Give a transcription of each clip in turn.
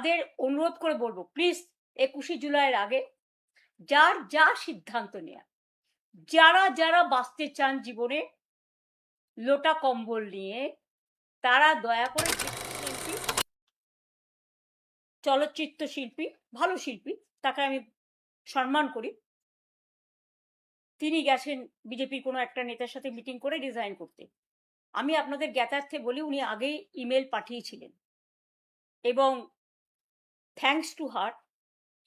তাদের অনুরোধ করে বলবো, প্লিজ 21শে জুলাইয়ের আগে যার যা সিদ্ধান্ত নেয়া, যারা যারা বাঁচতে চান জীবনে লোটা কম্বল নিয়ে, তারা দয়া করে শিল্পী, চলচ্চিত্র শিল্পী, ভালো শিল্পী, তাকে আমি সম্মান করি, তিনি গেছেন বিজেপির কোনো একটা নেতার সাথে মিটিং করে রিজাইন করতে। আমি আপনাদের জ্ঞাতার্থে বলি, উনি আগেই ইমেল পাঠিয়েছিলেন এবং থ্যাঙ্কস টু হার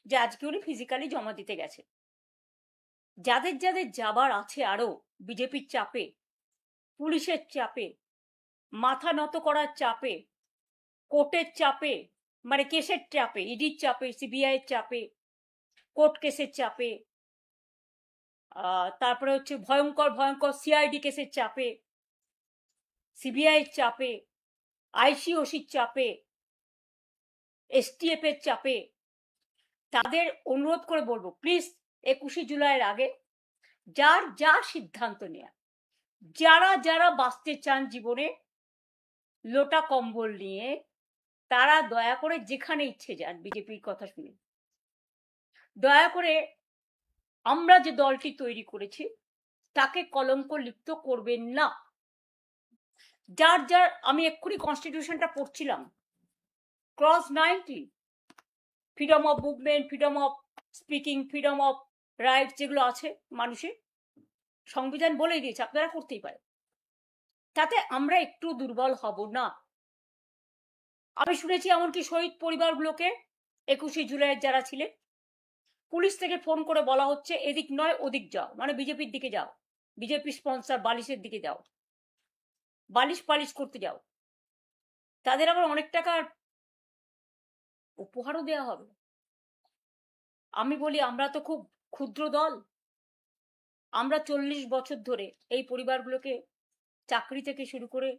যে আজকে উনি ফিজিক্যালি জমা দিতে গেছে। যাদের যাদের যাবার আছে আরো বিজেপির চাপে, পুলিশের চাপে, মাথা নত করার চাপে, কোর্টের চাপে, মানে কেসের চাপে, ইডির চাপে, সিবিআই এর চাপে, কোর্ট কেসের চাপে, তারপরে হচ্ছে ভয়ঙ্কর ভয়ঙ্কর সিআইডি কেসের চাপে, সিবিআই এর চাপে, আইসিওসির চাপে, এসটিএফ এর চাপে, তাদের অনুরোধ করে বলবো, প্লিজ 21শে জুলাইয়ের আগে যার যা সিদ্ধান্ত নেয়া, যারা যারা বাঁচতে চান জীবনে লোটা কম্বল নিয়ে, তারা দয়া করে যেখানে ইচ্ছে যান বিজেপির কথা শুনে। দয়া করে আমরা যে দলটি তৈরি করেছি তাকে কলঙ্ক লিপ্ত করবেন না। যার যার, আমি এক্ষুনি কনস্টিটিউশনটা পড়ছিলাম, clause 90, freedom of movement, freedom of speaking, freedom of rights, যেগুলো আছে মানুষের, সংবিধান বলেই দিয়েছে আপনারা করতেই পারেন, তাতে আমরা একটু দুর্বল হব না। আমি শুনেছি এমনকি শহীদ পরিবারগুলোকে 21শে জুলাইয়ের যারা ছিলেন, পুলিশ থেকে ফোন করে বলা হচ্ছে এদিক নয় ওদিক যাও, মানে বিজেপির দিকে যাও, বিজেপি স্পন্সর বালিশের দিকে যাও, বালিশ পালিশ করতে যাও। তাদের আবার অনেক টাকার উপহারও দেওয়া হবে। আমি বলি, আমরা তো খুব ক্ষুদ্র দল, আমরা 40 বছর ধরে এই পরিবারগুলোকে চাকরি থেকে শুরু করে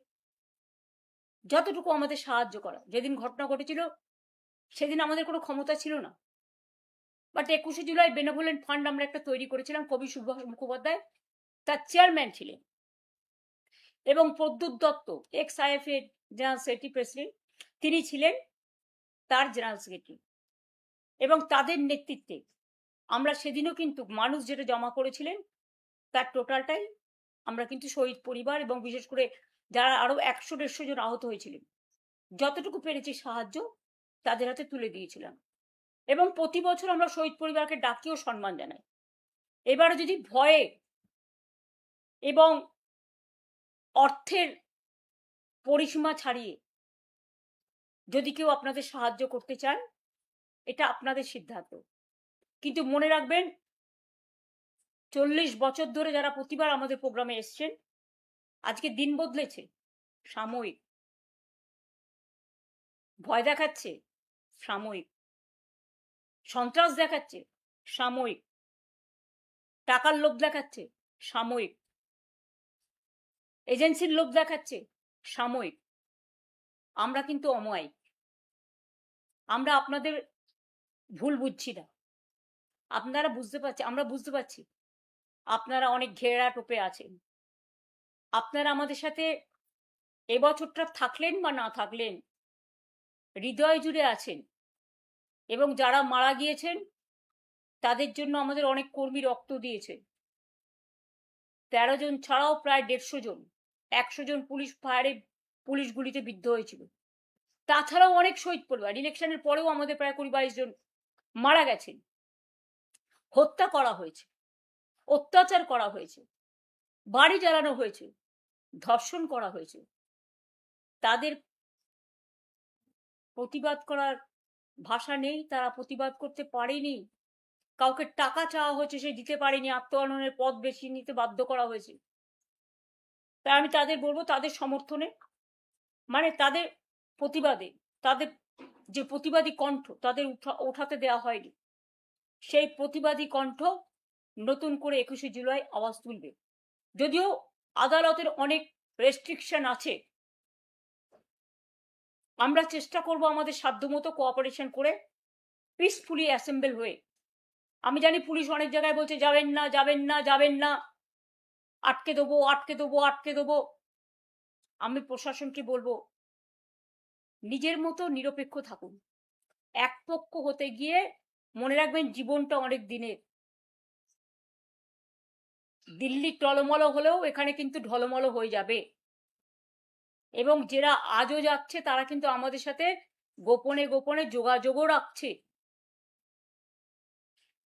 যতটুকু আমাদের সাহায্য করা, যেদিন ঘটনা ঘটেছিল সেদিন আমাদের কোনো ক্ষমতা ছিল না, বাট 21শে জুলাই বেনেভোলেন্ট ফান্ড আমরা একটা তৈরি করেছিলাম, কবি সুভাষ মুখোপাধ্যায় তার চেয়ারম্যান ছিলেন, এবং প্রদ্যুৎ দত্ত এক্স আইএফ এর জেনারেল সেক্রেটারি প্রেসিডেন্ট, তিনি ছিলেন তার জেনারেল সেক্রেটারি, এবং তাদের নেতৃত্বে আমরা সেদিনও কিন্তু মানুষ যেটা জমা করেছিলেন তার টোটালটাই আমরা কিন্তু শহীদ পরিবার এবং বিশেষ করে যারা আরো 100-150 জন আহত হয়েছিলেন, যতটুকু পেরেছি সাহায্য তাদের হাতে তুলে দিয়েছিলাম। এবং প্রতি বছর আমরা শহীদ পরিবারকে ডাকিও সম্মান জানাই। এবারে যদি ভয়ে এবং অর্থের পরিসীমা ছাড়িয়ে যদি কেউ আপনাদের সাহায্য করতে চান, এটা আপনাদের সিদ্ধান্ত, কিন্তু মনে রাখবেন 40 বছর ধরে যারা প্রতিবার আমাদের প্রোগ্রামে এসছেন, আজকে দিন বদলেছে, সাময়িক। ভয় দেখাচ্ছে, সাময়িক। সন্ত্রাস দেখাচ্ছে, সাময়িক। টাকার লোভ দেখাচ্ছে, সাময়িক। এজেন্সির লোভ দেখাচ্ছে, সাময়িক। আমরা কিন্তু অমায়িক। আমরা আপনাদের ভুল বুঝছি না, আপনারা বুঝতে পারছেন, আমরা বুঝতে পারছি আপনারা অনেক ঘেরা টোপে আছেন। আপনারা আমাদের সাথে এবছরটা থাকলেন বা না থাকলেন, হৃদয় জুড়ে আছেন, এবং যারা মারা গিয়েছেন তাদের জন্য আমাদের অনেক কর্মী রক্ত দিয়েছে। 13 জন ছাড়াও প্রায় 150 জন, 100 জন পুলিশ ফায়ারে, পুলিশ গুলিতে বিদ্ধ হয়েছিল। তাছাড়াও অনেক শহীদ পরিবার, ইলেকশনের পরেও আমাদের প্রায় 20-22 জন মারা গেছেন, হত্যা করা হয়েছে, অত্যাচার করা হয়েছে, বাড়ি জ্বালানো হয়েছে, ধর্ষণ করা হয়েছে। তাদের প্রতিবাদ করার ভাষা নেই, তারা প্রতিবাদ করতে পারেনি, কাউকে টাকা চাওয়া হয়েছে সে দিতে পারেনি, আত্মহননের পথ বেছে নিতে বাধ্য করা হয়েছে। তাই আমি তাদের বলবো, তাদের সমর্থনে, মানে তাদের প্রতিবাদে, তাদের যে প্রতিবাদী কণ্ঠ তাদের ওঠাতে দেওয়া হয়নি, সেই প্রতিবাদী কণ্ঠ নতুন করে 21শে জুলাই আওয়াজ তুলবে। যদিও আদালতের অনেক রেস্ট্রিকশন আছে, আমরা চেষ্টা করব আমাদের সাধ্যমতো কোঅপারেশন করে পিসফুলি অ্যাসেম্বল হয়ে। আমি জানি পুলিশ অনেক জায়গায় বলছে যাবেন না, যাবেন না, যাবেন না, আটকে দেবো, আটকে দেবো, আটকে দেবো। আমি প্রশাসনকে বলবো নিজের মতো নিরপেক্ষ থাকুন, এক পক্ষ হতে গিয়ে মনে রাখবেন জীবনটা অনেক দিনের। দিল্লি টলমল হলেও এখানে কিন্তু ঢলমল হয়ে যাবে, এবং যারা আজও যাচ্ছে তারা কিন্তু আমাদের সাথে গোপনে গোপনে যোগাযোগও রাখছে।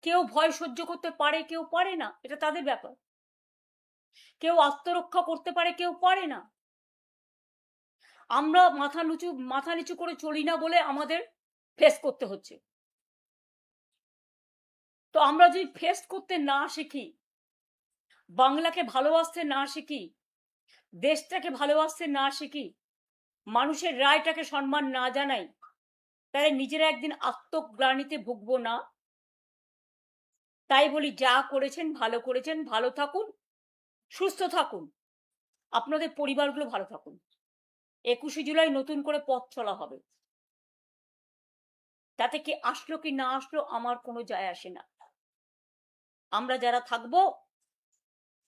কেউ ভয় সহ্য করতে পারে, কেউ পারে না, এটা তাদের ব্যাপার। কেউ আত্মরক্ষা করতে পারে, কেউ পারে না। আমরা মাথা নিচু করে চলি না বলে আমাদের ফেস করতে হচ্ছে। তো আমরা যদি ফেস করতে না শিখি, বাংলাকে ভালোবাসতে না শিখি, দেশটাকে ভালোবাসতে না শিখি, মানুষের রায়টাকে সম্মান না জানাই, তাহলে নিজেরা একদিন আত্মগ্লানিতে ভুগবো না? তাই বলি, যা করেছেন ভালো করেছেন, ভালো থাকুন, সুস্থ থাকুন, আপনাদের পরিবারগুলো ভালো থাকুন। 21শে জুলাই নতুন করে পথ চলা হবে, তাতে কি আসলো কি না আসলো আমার কোনো যায় আসে না। আমরা যারা থাকবো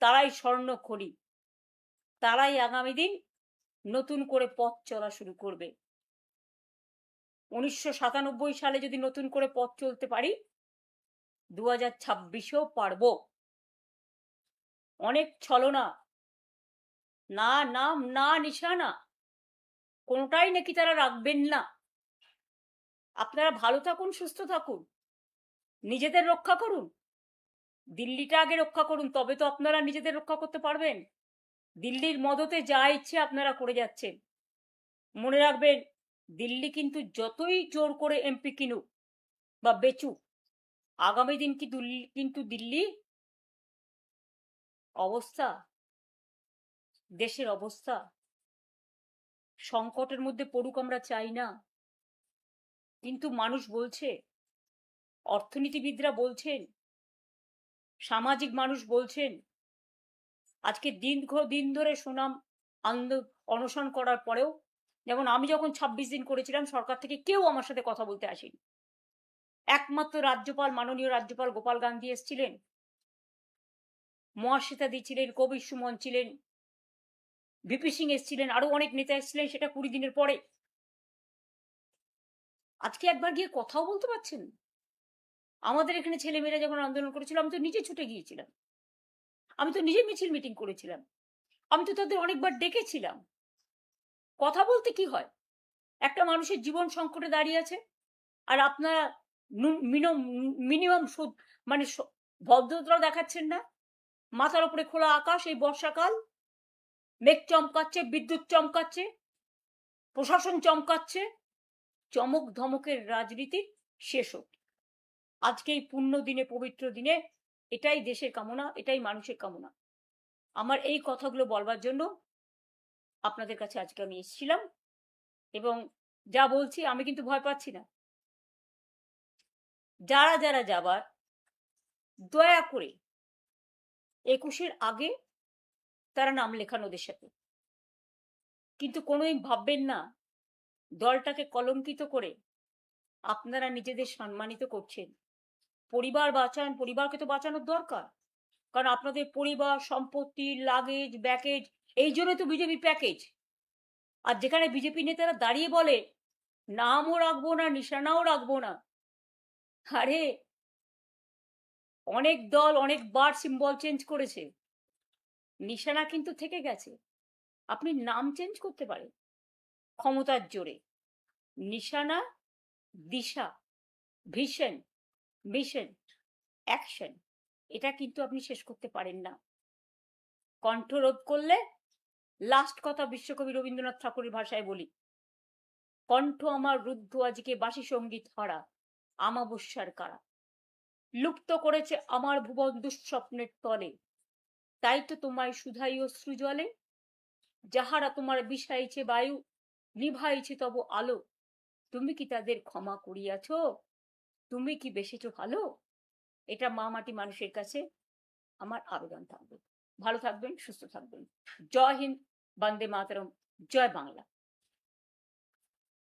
তারাই স্বর্ণখড়ি, তারাই আগামী দিন নতুন করে পথ চলা শুরু করবে। 1997 সালে যদি নতুন করে পথ চলতে পারি, 2026-এও পারবো। অনেক ছলনা, না নাম না নিশানা, কোনোটাই নাকি তারা রাখবেন না। আপনারা ভালো থাকুন, সুস্থ থাকুন, নিজেদের রক্ষা করুন, দিল্লিটা আগে রক্ষা করুন, তবে তো আপনারা নিজেদের রক্ষা করতে পারবেন। দিল্লির মদতে যা ইচ্ছে আপনারা করে যাচ্ছেন। মনে রাখবেন, দিল্লি কিন্তু যতই জোর করে এমপি কিনুক বা বেচুক, আগামী দিন কিন্তু দিল্লি অবস্থা, দেশের অবস্থা সংকটের মধ্যে পড়ুক, আমরা চাই না। কিন্তু মানুষ বলছে, অর্থনীতিবিদরা বলছেন, সামাজিক মানুষ বলছেন, আজকে দিন ধরে সুনাম অনশন করার পরেও, যেমন আমি যখন 26 দিন করেছিলাম, সরকার থেকে কেউ আমার সাথে কথা বলতে আসেনি। একমাত্র রাজ্যপাল, মাননীয় রাজ্যপাল গোপাল গান্ধী এসেছিলেন, মহাশ্বেতা দি ছিলেন, কবির সুমন ছিলেন, ভিপি সিং এসেছিলেন, আরো অনেক নেতা এসেছিলেন, সেটা 20 দিনের পরে। আজকে একবার গিয়ে কথাও বলতে পারছেন। আমাদের এখানে ছেলেমেয়েরা যখন আন্দোলন করেছিল, আমি তো নিজে ছুটে গিয়েছিলাম, আমি তো নিজে মিছিল মিটিং করেছিলাম, আমি তো তাদের অনেকবার ডেকেছিলাম। কথা বলতে কি হয়? একটা মানুষের জীবন সংকটে দাঁড়িয়ে আছে, আর আপনারা মিনিমাম মানে ভদ্রতাও দেখাচ্ছেন না। মাথার উপরে খোলা আকাশ, এই বর্ষাকাল, মেঘ চমকাচ্ছে, বিদ্যুৎ চমকাচ্ছে, প্রশাসন চমকাচ্ছে, চমক ধমকের রাজনীতি শেষ হোক। আজকে এই পুণ্য দিনে, পবিত্র দিনে, এটাই দেশের কামনা, এটাই মানুষের কামনা। আমার এই কথাগুলো বলবার জন্য আপনাদের কাছে আজকে আমি এসেছিলাম, এবং যা বলছি আমি কিন্তু ভয় পাচ্ছি না। যারা যারা যাবার, দয়া করে 21-এর আগে তারা নাম লেখান ওদের সাথে। কিন্তু কোনোদিন ভাববেন না দলটাকে কলঙ্কিত করে আপনারা নিজেদের সম্মানিত করছেন। পরিবার বাঁচান, পরিবারকে তো বাঁচানোর দরকার, কারণ আপনাদের পরিবার, সম্পত্তি, লাগেজ, ব্যাকেজ, এই জন্য তো বিজেপি প্যাকেজ। আর যেখানে বিজেপি নেতারা দাঁড়িয়ে বলে নামও রাখবো না, নিশানাও রাখবো না, আরে অনেক দল অনেকবার সিম্বল চেঞ্জ করেছে, নিশানা কিন্তু থেকে গেছে। আপনি নাম চেঞ্জ করতে পারেন ক্ষমতার জোরে, নিশানা, দিশা, ভিশন, মিশন, অ্যাকশন, এটা কিন্তু আপনি শেষ করতে পারেন না। কণ্ঠরোধ করলে, লাস্ট কথা বিশ্বকবি রবীন্দ্রনাথ ঠাকুরের ভাষায় বলি, কণ্ঠ আমার রুদ্ধ আজকে বাসি সঙ্গীত হারা, আমাবস্যার কারা, লুপ্ত করেছে আমার ভুবন দুঃস্বপ্নের তলে, তাই তো তোমায় সুধাই অশ্রু জলে, যাহারা তোমার বিষাইছে বায়ু, নিভাইছে তব আলো, তুমি কি তাদের ক্ষমা করিয়াছ? তুমি কি বেসেছ ভালো? এটা মা মাটি মানুষের কাছে আমার আবেদন থাকবে। ভালো থাকবেন, সুস্থ থাকবেন। জয় হিন্দ, বন্দে মাতরম, জয় বাংলা।